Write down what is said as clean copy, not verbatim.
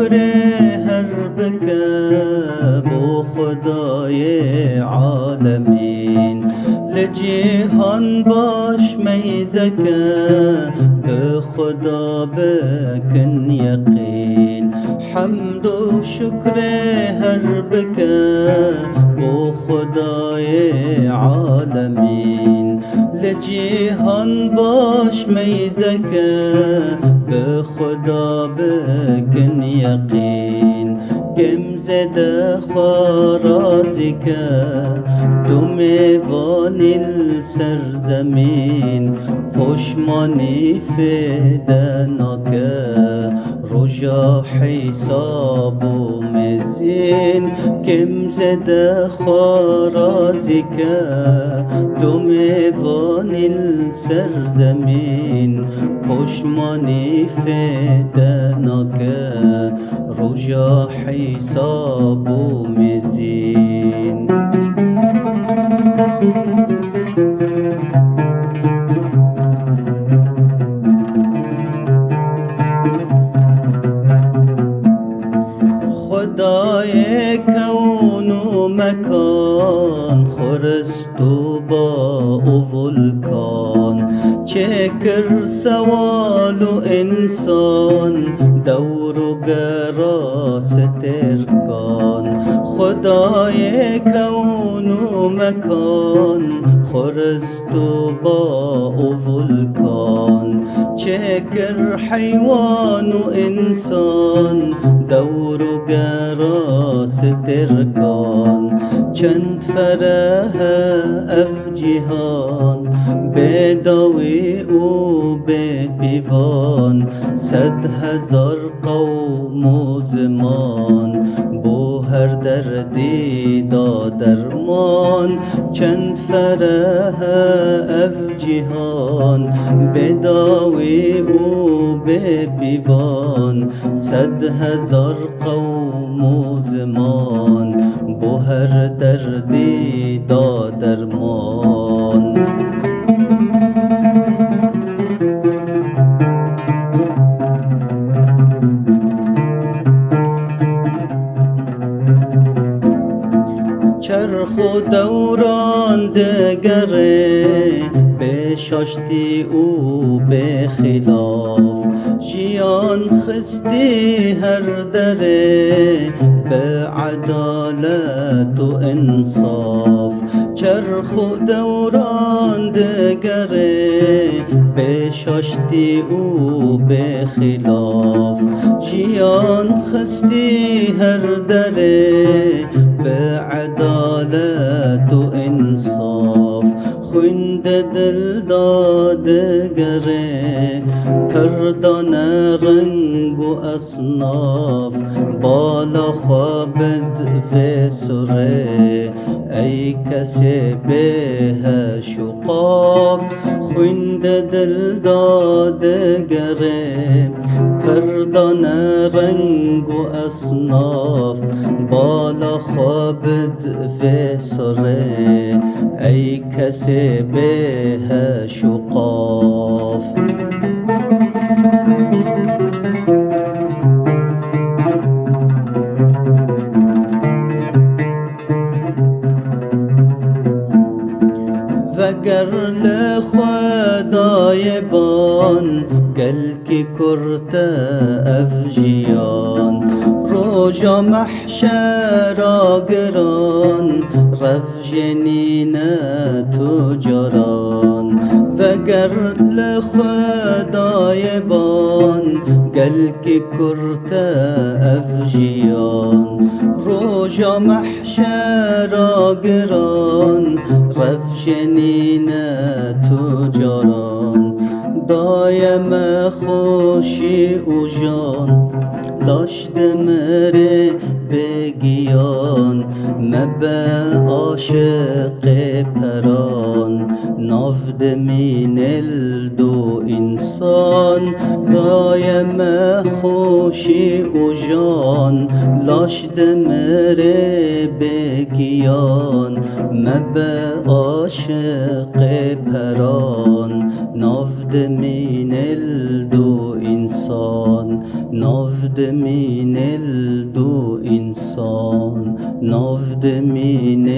شکر هر بکه بو خدای عالمین لجیهان باش میزکه به خدا بکن یقین حمد و شکر هر بکه بو خدای عالمین لجیهان باش میزکه به خدا بکن یقین گم زده خارازی که دو میوان سرزمین پشمانی فیده ناکه رجا حساب و مزین گم زده خارازی که دو میوان سرزمین پشمانی فیده ناکه رجا حساب و مزین خدای کون و مکان خورست و با و ولکان چکر سوال و انسان دور و گراس ترکان خدای کون و مکان خورست و با و ولکان چکر حیوان و انسان دور و گراس ترکان چند فرح اف جهان بداوی و به پیوان 100,000 قوم و زمان بو هر دردی دا درمان چند فرح اف جهان بداوی و به پیوان 100,000 قوم و زمان بو هر دردی دا درمان چرخ و دوران دگره به شاشتی او به خلاف جیان خستی هر دره به عدالت و انصاف چرخ و دوران دگره به شاشتی او به خلاف جیان خستی هر دره به عدالت و انصاف خوند دل دادگره پردان رنگ و اصناف بالا خوابد و سره ای کسی به شقاف خوند دل دادگره پردان رنگ و اصناف بالا خوابد و سره ای کسی به شقاف وگر لخدای بان گل کی کرت افجیان روژا محشر آگران رف جنین تجاران وگر لخدای بان گل کی کرت افجیان روژا محشر آگران رف جنین تجاران دایم خوشی و جان داشت مره بگیان مبه عاشق پران نافد من دو انسان دایم خوشی و جان لاشد مره بگیان مبه عاشق پران نافد من دو انسان نافده من الدو إنسان نافده من